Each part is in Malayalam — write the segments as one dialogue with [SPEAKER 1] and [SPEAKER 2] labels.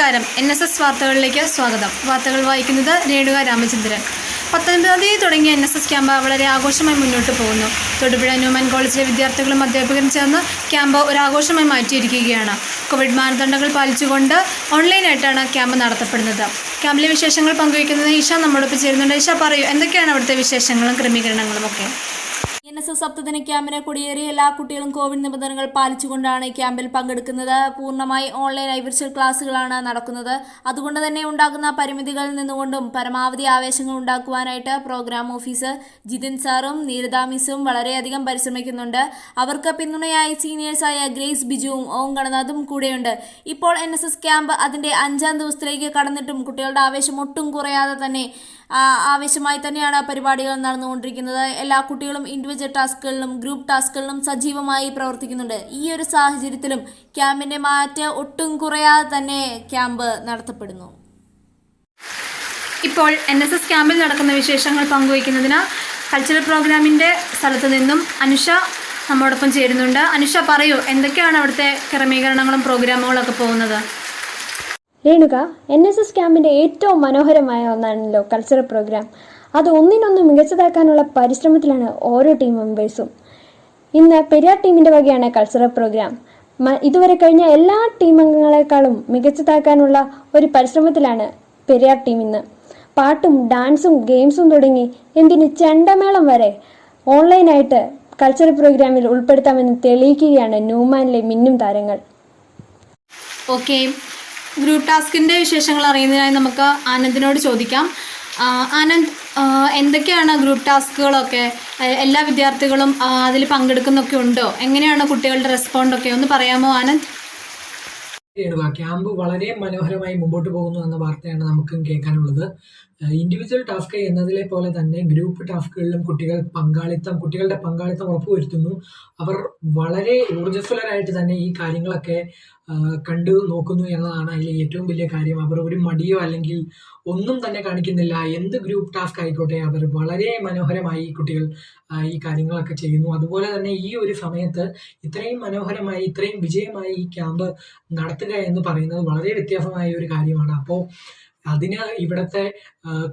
[SPEAKER 1] നമസ്കാരം. NSS വാർത്തകളിലേക്ക് സ്വാഗതം. വാർത്തകൾ വായിക്കുന്നത് രേണുക രാമചന്ദ്രൻ. 19-ാം തീയതി തുടങ്ങിയ NSS ക്യാമ്പ് വളരെ ആഘോഷമായി മുന്നോട്ട് പോകുന്നു. തൊടുപുഴ ന്യൂമാൻ കോളേജിലെ വിദ്യാർത്ഥികളും അധ്യാപകരും ചേർന്ന് ക്യാമ്പ് ഒരു ആഘോഷമായി മാറ്റിയിരിക്കുകയാണ്. കോവിഡ് മാനദണ്ഡങ്ങൾ പാലിച്ചുകൊണ്ട് ഓൺലൈനായിട്ടാണ് ക്യാമ്പ് നടത്തപ്പെടുന്നത്. ക്യാമ്പിലെ വിശേഷങ്ങൾ പങ്കുവയ്ക്കുന്നത് ഇഷ നമ്മോടൊപ്പം ചേരുന്നുണ്ട്. ഇഷ, പറയൂ, എന്തൊക്കെയാണ് അവിടുത്തെ വിശേഷങ്ങളും ക്രമീകരണങ്ങളും ഒക്കെ?
[SPEAKER 2] NSS സപ്തദിന ക്യാമ്പിന് കൊടിയേറിയ എല്ലാ കുട്ടികളും കോവിഡ് നിബന്ധനകൾ പാലിച്ചുകൊണ്ടാണ് ക്യാമ്പിൽ പങ്കെടുക്കുന്നത്. പൂർണ്ണമായി ഓൺലൈനായി വിർച്വൽ ക്ലാസ്സുകളാണ് നടക്കുന്നത്. അതുകൊണ്ട് തന്നെ ഉണ്ടാകുന്ന പരിമിതികളിൽ നിന്നുകൊണ്ടും പരമാവധി ആവേശങ്ങൾ ഉണ്ടാക്കുവാനായിട്ട് പ്രോഗ്രാം ഓഫീസർ ജിതിൻ സാറും നീരദ മിസ്സും വളരെയധികം പരിശ്രമിക്കുന്നുണ്ട്. അവർക്ക് പിന്തുണയായി സീനിയേഴ്സായ ഗ്രേസ് ബിജുവും ഓം ഗണനാഥും കൂടെയുണ്ട്. ഇപ്പോൾ NSS ക്യാമ്പ് അതിൻ്റെ 5-ാം ദിവസത്തിലേക്ക് കടന്നിട്ടും കുട്ടികളുടെ ആവേശം ഒട്ടും കുറയാതെ തന്നെ ആവേശമായി തന്നെയാണ് പരിപാടികൾ നടന്നുകൊണ്ടിരിക്കുന്നത്. എല്ലാ കുട്ടികളും ഇൻഡിവിജ്വൽ ടാസ്കുകളിലും ഗ്രൂപ്പ് ടാസ്കുകളിലും സജീവമായി പ്രവർത്തിക്കുന്നുണ്ട്. ഈ ഒരു സാഹചര്യത്തിലും ക്യാമ്പിന്റെ മാറ്റ് ഒട്ടും കുറയാതെ തന്നെ ക്യാമ്പ് നടത്തപ്പെടുന്നു.
[SPEAKER 1] ഇപ്പോൾ NSS ക്യാമ്പിൽ നടക്കുന്ന വിശേഷങ്ങൾ പങ്കുവയ്ക്കുന്നതിന് കൾച്ചറൽ പ്രോഗ്രാമിൻ്റെ സ്ഥലത്ത് നിന്നും അനുഷ നമ്മോടൊപ്പം ചേരുന്നുണ്ട്. അനുഷ, പറയൂ, എന്തൊക്കെയാണ് അവിടുത്തെ ക്രമീകരണങ്ങളും പ്രോഗ്രാമുകളൊക്കെ പോകുന്നത്?
[SPEAKER 3] രേണുക, NSS ക്യാമ്പിൻ്റെ ഏറ്റവും മനോഹരമായ ഒന്നാണല്ലോ കൾച്ചറൽ പ്രോഗ്രാം. അത് ഒന്നിനൊന്ന് മികച്ചതാക്കാനുള്ള പരിശ്രമത്തിലാണ് ഓരോ ടീം മെമ്പേഴ്സും. ഇന്ന് പെരിയാർ ടീമിൻ്റെ വകയാണ് കൾച്ചറൽ പ്രോഗ്രാം. ഇതുവരെ കഴിഞ്ഞ എല്ലാ ടീം അംഗങ്ങളെക്കാളും മികച്ചതാക്കാനുള്ള ഒരു പരിശ്രമത്തിലാണ് പെരിയാർ ടീം ഇന്ന്. പാട്ടും ഡാൻസും ഗെയിംസും തുടങ്ങി എന്തിന് ചെണ്ടമേളം വരെ ഓൺലൈനായിട്ട് കൾച്ചറൽ പ്രോഗ്രാമിൽ ഉൾപ്പെടുത്താമെന്ന് തെളിയിക്കുകയാണ് ന്യൂമാനിലെ മിന്നും താരങ്ങൾ.
[SPEAKER 1] ഓക്കെ, ഗ്രൂപ്പ് ടാസ്കിൻ്റെ വിശേഷങ്ങൾ അറിയുന്നതിനായി നമുക്ക് ആനന്ദിനോട് ചോദിക്കാം. ആനന്ദ്, എന്തൊക്കെയാണ് ഗ്രൂപ്പ് ടാസ്കുകളൊക്കെ? എല്ലാ വിദ്യാർത്ഥികളും അതിൽ പങ്കെടുക്കുന്നൊക്കെ ഉണ്ടോ? എങ്ങനെയാണ് കുട്ടികളുടെ റെസ്പോണ്ടൊക്കെ? ഒന്ന് പറയാമോ ആനന്ദ്?
[SPEAKER 4] ക്യാമ്പ് വളരെ മനോഹരമായി മുമ്പോട്ട് പോകുന്നു എന്ന വാർത്തയാണ് നമുക്കും കേൾക്കാനുള്ളത്. ഇൻഡിവിജ്വൽ ടാസ്ക് എന്നതിലെ പോലെ തന്നെ ഗ്രൂപ്പ് ടാസ്കുകളിലും കുട്ടികളുടെ പങ്കാളിത്തം ഉറപ്പുവരുത്തുന്നു. അവർ വളരെ ഊർജ്ജസ്വലരായിട്ട് തന്നെ ഈ കാര്യങ്ങളൊക്കെ കണ്ടു നോക്കുന്നു എന്നതാണ് അതിലെ ഏറ്റവും വലിയ കാര്യം. അവർ ഒരു മടിയോ അല്ലെങ്കിൽ ഒന്നും തന്നെ കാണിക്കുന്നില്ല. എന്ത് ഗ്രൂപ്പ് ടാസ്ക് ആയിക്കോട്ടെ, അവർ വളരെ മനോഹരമായി കുട്ടികൾ ഈ കാര്യങ്ങളൊക്കെ ചെയ്യുന്നു. അതുപോലെ തന്നെ ഈ ഒരു സമയത്ത് ഇത്രയും മനോഹരമായി ഇത്രയും വിജയമായി ഈ ക്യാമ്പ് നടത്തുക എന്ന് പറയുന്നത് വളരെ വ്യത്യാസമായ ഒരു കാര്യമാണ്. അപ്പോൾ അതിന് ഇവിടുത്തെ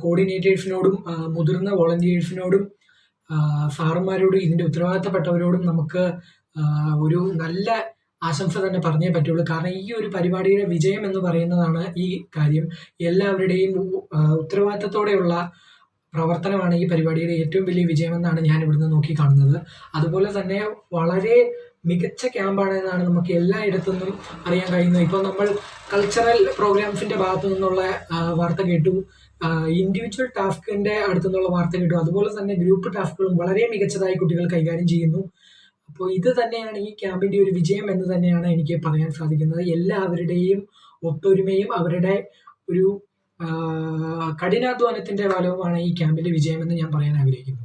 [SPEAKER 4] കോർഡിനേറ്റേഴ്സിനോടും മുതിർന്ന വോളണ്ടിയേഴ്സിനോടും സാറുമാരോടും ഇതിൻ്റെ ഉത്തരവാദിത്തപ്പെട്ടവരോടും നമുക്ക് ഒരു നല്ല ആശംസ തന്നെ പറഞ്ഞേ പറ്റുള്ളൂ. കാരണം ഈ ഒരു പരിപാടിയുടെ വിജയം എന്ന് പറയുന്നതാണ് ഈ കാര്യം. എല്ലാവരുടെയും ഉത്തരവാദിത്തത്തോടെയുള്ള പ്രവർത്തനമാണ് ഈ പരിപാടിയുടെ ഏറ്റവും വലിയ വിജയമെന്നാണ് ഞാൻ ഇവിടുന്ന് നോക്കിക്കാണുന്നത്. അതുപോലെ തന്നെ വളരെ മികച്ച ക്യാമ്പാണ് എന്നാണ് നമുക്ക് എല്ലായിടത്തുനിന്നും അറിയാൻ കഴിയുന്നത്. ഇപ്പോൾ നമ്മൾ കൾച്ചറൽ പ്രോഗ്രാംസിൻ്റെ ഭാഗത്തു നിന്നുള്ള വാർത്ത കേട്ടു, ഇൻഡിവിജ്വൽ ടാസ്കിൻ്റെ അടുത്തു നിന്നുള്ള വാർത്ത കേട്ടു. അതുപോലെ തന്നെ ഗ്രൂപ്പ് ടാസ്കുകളും വളരെ മികച്ചതായി കുട്ടികൾ കൈകാര്യം ചെയ്യുന്നു. അപ്പോൾ ഇത് തന്നെയാണ് ഈ ക്യാമ്പിൻ്റെ ഒരു വിജയം എന്ന് തന്നെയാണ് എനിക്ക് പറയാൻ സാധിക്കുന്നത്. എല്ലാവരുടെയും ഒത്തൊരുമയും അവരുടെ ഒരു കഠിനാധ്വാനത്തിൻ്റെ ഫലവുമാണ് ഈ ക്യാമ്പിൻ്റെ വിജയമെന്ന് ഞാൻ പറയാൻ ആഗ്രഹിക്കുന്നു.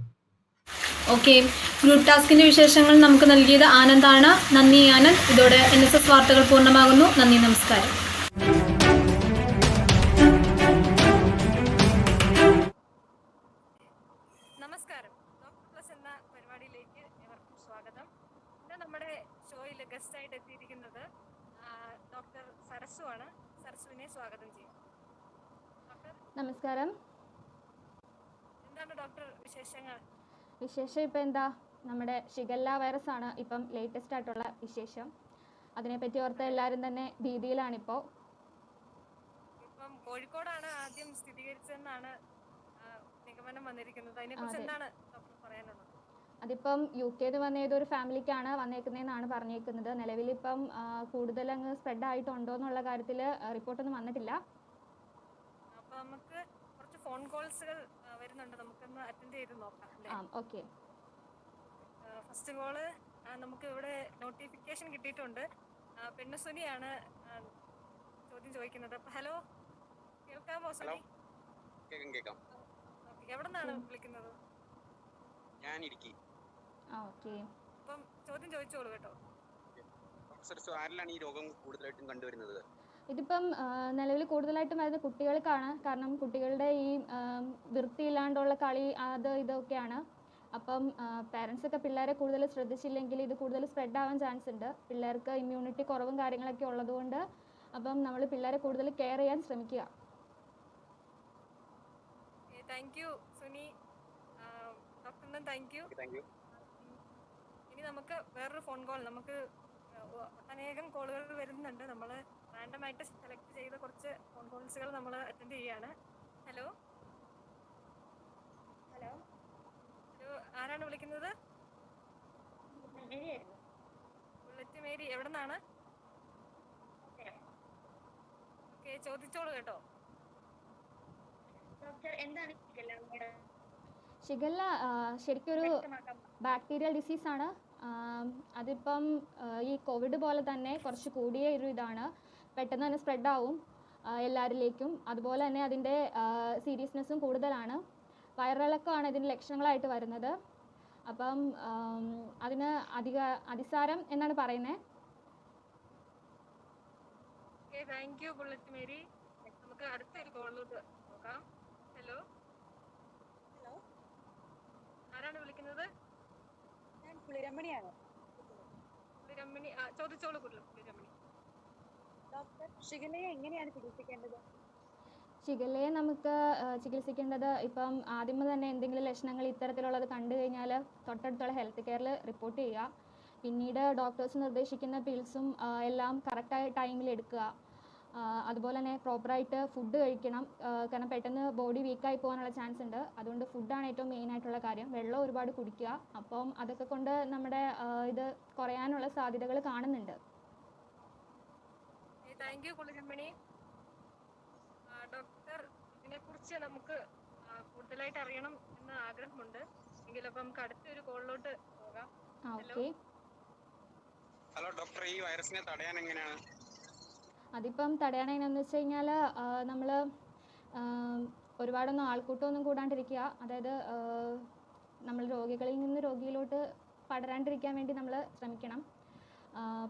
[SPEAKER 1] ഓക്കെ, ഗ്രൂപ്പ് ടാസ്കിൻ്റെ വിശേഷങ്ങൾ നമുക്ക് നൽകിയത് ആനന്ദാണ്. നന്ദി ആനന്ദ്. ഇതോടെ NSS വാർത്തകൾ പൂർണ്ണമാകുന്നു. നന്ദി, നമസ്കാരം.
[SPEAKER 5] നമസ്കാരം. ഡോക്ടർ പ്ലസ് എന്ന പരിപാടിയിലേക്ക് ഏവർക്കും സ്വാഗതം. ഇന്ന് നമ്മുടെ ഷോയിൽ ഗസ്റ്റായിട്ട് എത്തിയിരിക്കുന്നത് ഡോക്ടർ സരസു ആണ്. സരസുവിനെ സ്വാഗതം ചെയ്യും. ഡോക്ടർ
[SPEAKER 6] നമസ്കാരം.
[SPEAKER 5] എന്താണ് ഡോക്ടർ വിശേഷങ്ങൾ?
[SPEAKER 6] വിശേഷം ഇപ്പം എന്താ, നമ്മുടെ ഷിഗല്ല വൈറസ് ആണ് ഇപ്പം ലേറ്റസ്റ്റ് ആയിട്ടുള്ള വിശേഷം. അതിനെപ്പറ്റി ഓർത്ത് എല്ലാവരും തന്നെ ഭീതിയിലാണിപ്പോൾ.
[SPEAKER 5] ഇപ്പം കോഴിക്കോടാണ് ആദ്യം സ്ഥിരീകരിച്ചതെന്നാണ് നിഗമനം വന്നിരിക്കുന്നത്. അതിനെക്കുറിച്ച് എന്താണ് ഡോക്ടർ പറയാനുള്ളത്?
[SPEAKER 6] അതിപ്പം UK വന്ന ഏതൊരു ഫാമിലിക്കാണ് വന്നേക്കുന്നതെന്നാണ് പറഞ്ഞേക്കുന്നത്. നിലവിലിപ്പം കൂടുതൽ അങ്ങ് സ്പ്രെഡ് ആയിട്ടുണ്ടോ എന്നുള്ള കാര്യത്തിൽ റിപ്പോർട്ടൊന്നും വന്നിട്ടില്ല.
[SPEAKER 5] അപ്പോൾ നമുക്ക് കുറച്ച് ഫോൺ കോൾസുകൾ വരുന്നുണ്ട്, നമുക്കൊന്ന് അറ്റൻഡ് ചെയ്ത് നോക്കാം.
[SPEAKER 6] ഓക്കെ.
[SPEAKER 5] ഫസ്റ്റ് കോള് നമുക്ക് ഇവിടെ നോട്ടിഫിക്കേഷൻ കിട്ടിയിട്ടുണ്ട്. പെണ്ണുസുനിയാണ് ചോദ്യം ചോദിക്കുന്നത്. ഹലോ, കേൾക്കാമോ സുനി?
[SPEAKER 7] കേൾക്കാം.
[SPEAKER 5] എവിടെ നിന്നാണ് വിളിക്കുന്നത്?
[SPEAKER 7] ഞാൻ ഇടുക്കി.
[SPEAKER 5] അപ്പം ചോദ്യം ചോദിച്ചോളൂ കേട്ടോ.
[SPEAKER 7] ആരിലാണ് ഈ രോഗം കൂടുതലായിട്ടും കണ്ടുവരുന്നത്?
[SPEAKER 6] ഇതിപ്പം നിലവിൽ കൂടുതലായിട്ടും വരുന്നത് കുട്ടികൾക്കാണ്. കാരണം കുട്ടികളുടെ ഈ വൃത്തിയില്ലാണ്ടുള്ള കളി അത് ഇതൊക്കെയാണ്. അപ്പം പാരൻസൊക്കെ പിള്ളേരെ കൂടുതൽ ശ്രദ്ധിച്ചില്ലെങ്കിൽ ഇത് കൂടുതൽ സ്പ്രെഡ് ആവാൻ ചാൻസ് ഉണ്ട്. പിള്ളേർക്ക് ഇമ്മ്യൂണിറ്റി കുറവും കാര്യങ്ങളൊക്കെ ഉള്ളതുകൊണ്ട് അപ്പം നമ്മൾ പിള്ളേരെ കൂടുതൽ കെയർ ചെയ്യാൻ ശ്രമിക്കുക.
[SPEAKER 5] Thank you Suni. ഡോക്ടറിനും താങ്ക് യു.
[SPEAKER 7] Thank you.
[SPEAKER 5] ഇനി നമുക്ക് വേറൊരു ഫോൺ കോൾ, നമുക്ക് അനേകം കോളുകൾ വരുന്നുണ്ട്. നമ്മൾ റാൻഡമായിട്ട് സെലക്ട് ചെയ്ത കുറച്ച് ഫോൺ കോൾസുകൾ നമ്മൾ അറ്റൻഡ് ചെയ്യാണ്. ഹലോ ഹലോ ഹലോ, ആരാണ് വിളിക്കുന്നത്? Bullet Mary. എവിടെ നിന്നാണ്? ഓക്കെ, ചോദിച്ചോളൂ കേട്ടോ.
[SPEAKER 6] ഷിഗല്ല ശരിക്കൊരു ബാക്ടീരിയൽ ഡിസീസാണ്. അതിപ്പം ഈ കോവിഡ് പോലെ തന്നെ കുറച്ച് കൂടിയ ഒരു ഇതാണ്. പെട്ടെന്ന് തന്നെ സ്പ്രെഡാവും എല്ലാവരിലേക്കും. അതുപോലെ തന്നെ അതിൻ്റെ സീരിയസ്നെസ്സും കൂടുതലാണ്. വയറിളക്കമാണ് ഇതിൻ്റെ ലക്ഷണങ്ങളായിട്ട് വരുന്നത്. അപ്പം അതിന് അതിസാരം എന്നാണ് പറയുന്നത്.
[SPEAKER 5] Thank you bullet Mary. നമുക്ക് അടുത്തൊരു കോളിലോട്ട് നോക്കാം. ഹലോ ഹലോ, ആരാണ് വിളിക്കുന്നത്?
[SPEAKER 8] ഞാൻ പുളിരമണിയാണ്.
[SPEAKER 5] പുളിരമണി, ചോദിച്ചോളൂ പുളിരമണി.
[SPEAKER 8] ഡോക്ടർ, ഷിഗല്ലയെ എങ്ങനെയാണ് ചികിത്സിക്കേണ്ടത്?
[SPEAKER 6] ഷിഗല്ലയെ നമുക്ക് ചികിത്സിക്കേണ്ടത് ഇപ്പം ആദ്യമേ തന്നെ എന്തെങ്കിലും ലക്ഷണങ്ങൾ ഇത്തരത്തിലുള്ളത് കണ്ടു കഴിഞ്ഞാൽ തൊട്ടടുത്തുള്ള ഹെൽത്ത് കെയറിൽ റിപ്പോർട്ട് ചെയ്യുക. പിന്നീട് ഡോക്ടേഴ്സ് നിർദ്ദേശിക്കുന്ന പിൽസും എല്ലാം കറക്റ്റായ ടൈമിൽ എടുക്കുക. അതുപോലെ തന്നെ പ്രോപ്പറായിട്ട് ഫുഡ് കഴിക്കണം. കാരണം പെട്ടെന്ന് ബോഡി വീക്കായി പോകാനുള്ള ചാൻസ് ഉണ്ട്. അതുകൊണ്ട് ഫുഡാണ് ഏറ്റവും മെയിനായിട്ടുള്ള കാര്യം. വെള്ളം ഒരുപാട് കുടിക്കുക. അപ്പം അതൊക്കെ കൊണ്ട് നമ്മുടെ ഇത് കുറയാനുള്ള സാധ്യതകൾ കാണുന്നുണ്ട്.
[SPEAKER 5] Thank you പുളിരമണി. ഡോക്ടർ, ഇതിനെക്കുറിച്ച് നമുക്ക് കൂടുതലായിട്ട് അറിയണം എന്ന് ആഗ്രഹമുണ്ട്. എങ്കിലും അപ്പം നമുക്ക് അടുത്തൊരു കോളിലോട്ട് പോകാം.
[SPEAKER 6] ഓക്കെ.
[SPEAKER 7] ഹലോ ഡോക്ടർ, ഈ വൈറസിനെ തടയാൻ എങ്ങനെയാണ്?
[SPEAKER 6] അതിപ്പം തടയണമെന്ന് വെച്ച് കഴിഞ്ഞാൽ നമ്മൾ ഒരുപാടൊന്നും ആൾക്കൂട്ടമൊന്നും കൂടാണ്ടിരിക്കുക. അതായത് നമ്മൾ രോഗികളിൽ നിന്ന് രോഗിയിലോട്ട് പടരാണ്ടിരിക്കാൻ വേണ്ടി നമ്മൾ ശ്രമിക്കണം.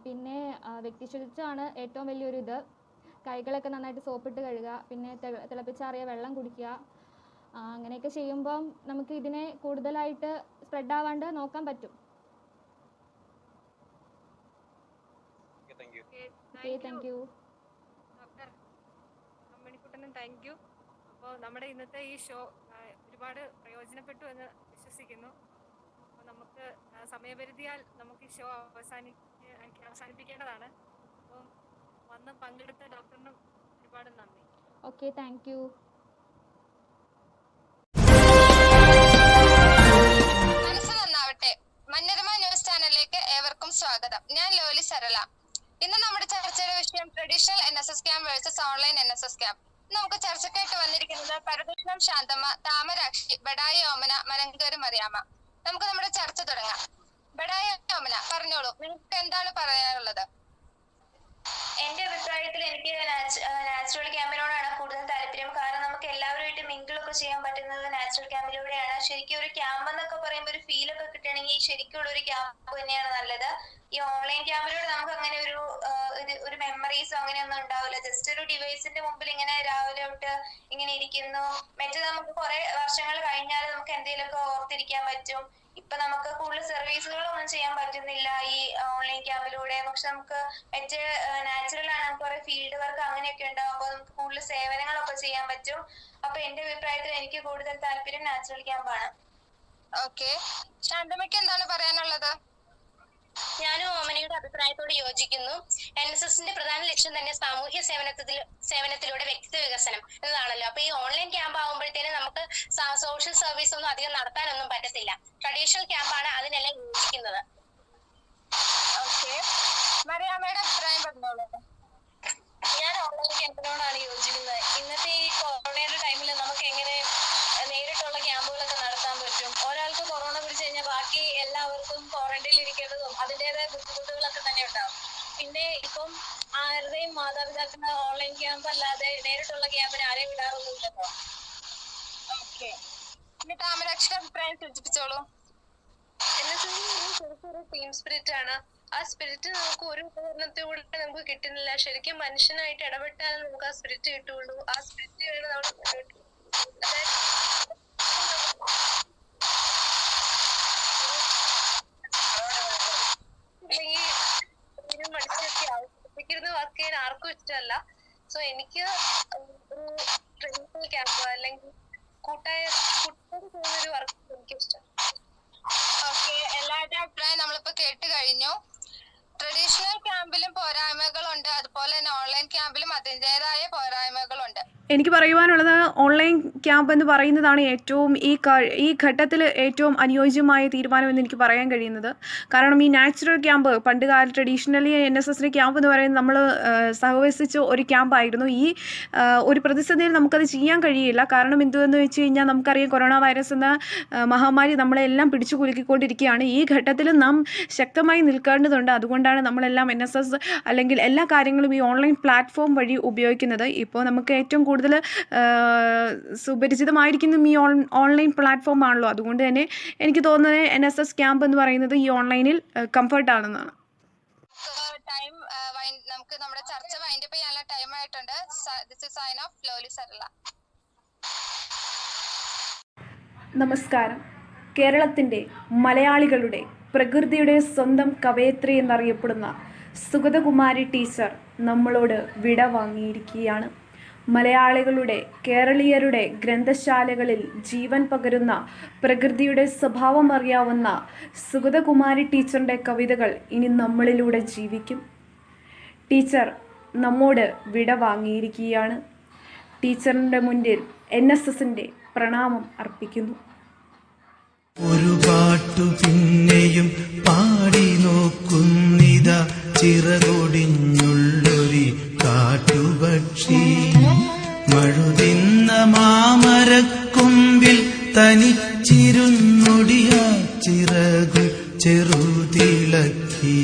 [SPEAKER 6] പിന്നെ വ്യക്തിശുചിത്വമാണ് ഏറ്റവും വലിയൊരു ഇത്. കൈകളൊക്കെ നന്നായിട്ട് സോപ്പിട്ട് കഴുകുക. പിന്നെ തിളപ്പിച്ചാറിയ വെള്ളം കുടിക്കുക. അങ്ങനെയൊക്കെ ചെയ്യുമ്പം നമുക്ക് ഇതിനെ കൂടുതലായിട്ട് സ്പ്രെഡ് ആവാണ്ട് നോക്കാൻ പറ്റും. താങ്ക് യു
[SPEAKER 5] ഡോക്ടർ അമ്മണിക്കുട്ടനും താങ്ക് യു. അപ്പോൾ നമ്മുടെ ഇന്നത്തെ ഈ ഷോ ഒരുപാട് പ്രയോജനപ്പെട്ടു എന്ന് വിശ്വസിക്കുന്നു. അപ്പോൾ നമുക്ക് സമയപരിധിയാൽ നമുക്ക് ഈ ഷോ അവസാനിപ്പിക്കേണ്ടതാണ്. അപ്പോൾ വന്ന് പങ്കെടുത്ത ഡോക്ടറിനും ഒരുപാട് നന്ദി.
[SPEAKER 6] Okay, thank you.
[SPEAKER 9] മനസ്സ് നന്നാവട്ടെ. മഞ്ഞരമ ന്യൂസ് ചാനലിലേക്ക് ഏവർക്കും സ്വാഗതം. ഞാൻ ലോലി സരള. ഇന്ന് നമ്മുടെ ചർച്ചയുടെ വിഷയം traditional NSS camp versus online NSS camp. നമുക്ക് ചർച്ചയ്ക്കായിട്ട് വന്നിരിക്കുന്നത് പരദൂഷണം ശാന്തമ്മ, താമരാക്ഷി, ബഡായി ഓമന, മലങ്കേറി മറിയാമ്മ. നമുക്ക് നമ്മുടെ ചർച്ച തുടങ്ങാം. ബഡായി ഓമന, പറഞ്ഞോളൂ, നിങ്ങൾക്ക് എന്താണ് പറയാനുള്ളത്?
[SPEAKER 10] എന്റെ അഭിപ്രായത്തിൽ എനിക്ക് നാച്ചുറൽ ക്യാമ്പിനോടാണ് കൂടുതൽ താല്പര്യം. കാരണം നമുക്ക് എല്ലാവരുമായിട്ട് മിങ്കിളൊക്കെ ചെയ്യാൻ പറ്റുന്നത് നാച്ചുറൽ ക്യാമ്പിലൂടെയാണ്. ശരിക്കും ഒരു ക്യാമ്പ് എന്നൊക്കെ പറയുമ്പോൾ ഒരു ഫീലൊക്കെ കിട്ടുകയാണെങ്കിൽ ശരിക്കുള്ള ഒരു ക്യാമ്പ് തന്നെയാണ് നല്ലത്. ഈ ഓൺലൈൻ ക്യാമ്പിലൂടെ നമുക്ക് അങ്ങനെ ഒരു മെമ്മറീസോ അങ്ങനെയൊന്നും ഉണ്ടാവില്ല. ജസ്റ്റ് ഒരു ഡിവൈസിന്റെ മുമ്പിൽ ഇങ്ങനെ രാവിലെ തൊട്ട് ഇങ്ങനെ ഇരിക്കുന്നു. മറ്റേത് നമുക്ക് കുറെ വർഷങ്ങൾ കഴിഞ്ഞാൽ നമുക്ക് എന്തെങ്കിലുമൊക്കെ ഓർത്തിരിക്കാൻ പറ്റും. ഇപ്പൊ നമുക്ക് കൂടുതൽ സർവീസുകളൊന്നും ചെയ്യാൻ പറ്റുന്നില്ല ഈ ഓൺലൈൻ ക്യാമ്പിലൂടെ. പക്ഷെ നമുക്ക് മറ്റേ നാച്ചുറൽ ആണ്, നമുക്ക് കുറെ ഫീൽഡ് വർക്ക് അങ്ങനെയൊക്കെ ഉണ്ടാവും. അപ്പൊ നമുക്ക് കൂടുതൽ സേവനങ്ങളൊക്കെ ചെയ്യാൻ പറ്റും. അപ്പൊ എന്റെ അഭിപ്രായത്തിൽ എനിക്ക് കൂടുതൽ താല്പര്യം നാച്ചുറൽ ക്യാമ്പാണ്.
[SPEAKER 9] ഓക്കെ, ശാന്തമ്മയ്ക്ക് എന്താണ് പറയാനുള്ളത്?
[SPEAKER 10] ഞാനും ഓമനയുടെ അഭിപ്രായത്തോട് യോജിക്കുന്നു. NSSന്റെ പ്രധാന ലക്ഷ്യം തന്നെ സാമൂഹ്യ സേവനത്തിലൂടെ വ്യക്തിത്വ വികസനം എന്നതാണല്ലോ. അപ്പൊ ഈ ഓൺലൈൻ ക്യാമ്പ് ആകുമ്പോഴത്തേനും നമുക്ക് സോഷ്യൽ സർവീസ് ഒന്നും അധികം നടത്താനൊന്നും പറ്റത്തില്ല. ട്രഡീഷണൽ ക്യാമ്പാണ് അതിനെല്ലാം യോജിക്കുന്നത്.
[SPEAKER 9] ഓക്കെ, മറിയാമ്മയുടെ അഭിപ്രായം പറഞ്ഞോളൂ.
[SPEAKER 10] ഞാൻ ഓൺലൈൻ ക്യാമ്പിനോടാണ് യോജിക്കുന്നത്. ഇന്നത്തെ ഈ കൊറോണയുടെ ടൈമിൽ നമുക്ക് എങ്ങനെ നേരിട്ടുള്ള ക്യാമ്പുകളൊക്കെ നടത്താൻ പറ്റും? ഒരാൾക്ക് കൊറോണ പിടിച്ചു കഴിഞ്ഞാൽ ബാക്കി എല്ലാവർക്കും ക്വാറന്റൈനിൽ ഇരിക്കേണ്ടതും അതിൻ്റെതായ ബുദ്ധിമുട്ടുകളൊക്കെ തന്നെ ഉണ്ടാവും. പിന്നെ ഇപ്പം ആരുടെയും മാതാപിതാക്കളുടെ ഓൺലൈൻ ക്യാമ്പ് അല്ലാതെ നേരിട്ടുള്ള ക്യാമ്പിന് ആരെയും വിടാറൊന്നുമില്ലല്ലോ.
[SPEAKER 9] ഓക്കെ, ഇനി താമരാക്ഷിയുടെ അഭിപ്രായം സൂചിപ്പിച്ചോളൂ.
[SPEAKER 10] ചെറിയൊരു ടീം സ്പിരിറ്റ് ആണ്. ആ സ്പിരിറ്റ് നമുക്ക് ഒരു ഉപകരണത്തിലൂടെ നമുക്ക് കിട്ടുന്നില്ല. ശരിക്കും മനുഷ്യനായിട്ട് ഇടപെട്ടാൽ നമുക്ക് ആ സ്പിരിറ്റ് കിട്ടുള്ളൂ. ആ സ്പിരിറ്റ് വേണം നമ്മൾ അല്ലെങ്കിൽ മനുഷ്യർക്ക് വർക്ക് ചെയ്യാൻ ആർക്കും ഇഷ്ടമല്ല. സോ എനിക്ക് ഒരു ട്രെയിനിങ് ക്യാമ്പ് അല്ലെങ്കിൽ കുട്ടികൾ ചെയ്യുന്നൊരു വർക്ക് എനിക്ക് ഇഷ്ടം.
[SPEAKER 9] ഓക്കെ, എല്ലാവരുടെയും അഭിപ്രായം നമ്മളിപ്പോ കേട്ട് കഴിഞ്ഞു. ട്രഡീഷണൽ ക്യാമ്പിലും പോരായ്മകളുണ്ട്, അതുപോലെ തന്നെ ഓൺലൈൻ ക്യാമ്പിലും അതിൻ്റെതായ പോരായ്മകളുണ്ട്.
[SPEAKER 11] എനിക്ക് പറയുവാനുള്ളത് ഓൺലൈൻ ക്യാമ്പ് എന്ന് പറയുന്നതാണ് ഏറ്റവും ഈ ഘട്ടത്തിൽ ഏറ്റവും അനുയോജ്യമായ തീരുമാനമെന്ന് എനിക്ക് പറയാൻ കഴിയുന്നത്. കാരണം ഈ നാച്ചുറൽ ക്യാമ്പ് പണ്ട് കാലം ട്രഡീഷണലി NSSൻ്റെ ക്യാമ്പ് എന്ന് പറയുന്നത് നമ്മൾ സഹവസിച്ച ഒരു ക്യാമ്പായിരുന്നു. ഈ ഒരു പ്രതിസന്ധിയിൽ നമുക്കത് ചെയ്യാൻ കഴിയില്ല. കാരണം എന്തുവെന്ന് വെച്ച് കഴിഞ്ഞാൽ നമുക്കറിയാം, കൊറോണ വൈറസ് എന്ന മഹാമാരി നമ്മളെല്ലാം പിടിച്ചു കുലുക്കിക്കൊണ്ടിരിക്കുകയാണ്. ഈ ഘട്ടത്തിൽ നാം ശക്തമായി നിൽക്കേണ്ടതുണ്ട്. അതുകൊണ്ടാണ് നമ്മളെല്ലാം NSS അല്ലെങ്കിൽ എല്ലാ കാര്യങ്ങളും ഈ ഓൺലൈൻ പ്ലാറ്റ്ഫോം വഴി ഉപയോഗിക്കുന്നത്. ഇപ്പോൾ നമുക്ക് ഏറ്റവും കൂടുതൽ സുപരിചിതമായിരിക്കുന്നതും ഈ ഓൺലൈൻ പ്ലാറ്റ്ഫോം ആണല്ലോ. അതുകൊണ്ട് തന്നെ എനിക്ക് തോന്നുന്നത് NSS ക്യാമ്പ് എന്ന് പറയുന്നത് ഈ ഓൺലൈനിൽ കംഫർട്ടാണെന്നാണ്.
[SPEAKER 9] നമുക്ക് നമ്മുടെ ചർച്ച വൈൻഡപ്പ് ചെയ്യാനുള്ള ടൈം ആയിട്ടുണ്ട്. This is sign of lowly Sarala.
[SPEAKER 11] നമസ്കാരം. കേരളത്തിൻ്റെ മലയാളികളുടെ പ്രകൃതിയുടെ സ്വന്തം കവയത്രി എന്നറിയപ്പെടുന്ന സുഗതകുമാരി ടീച്ചർ നമ്മളോട് വിട വാങ്ങിയിരിക്കുകയാണ്. മലയാളികളുടെ കേരളീയരുടെ ഗ്രന്ഥശാലകളിൽ ജീവൻ പകരുന്ന പ്രകൃതിയുടെ സ്വഭാവം അറിയാവുന്ന സുഗതകുമാരി ടീച്ചറിൻ്റെ കവിതകൾ ഇനി നമ്മളിലൂടെ ജീവിക്കും. ടീച്ചർ നമ്മോട് വിട വാങ്ങിയിരിക്കുകയാണ്. ടീച്ചറിൻ്റെ മുന്നിൽ NSSൻ്റെ പ്രണാമം അർപ്പിക്കുന്നു.
[SPEAKER 12] ഒരു പാട്ടു പിന്നെയും പാടി നോക്കുന്നിത ചിറകൊടിഞ്ഞുള്ളൊരു കാട്ടുപക്ഷി. മഴുതിന്ന മാമരക്കൊമ്പിൽ തനിച്ചിരുന്നൊടിയ ചിറകു ചെറുതിളക്കി.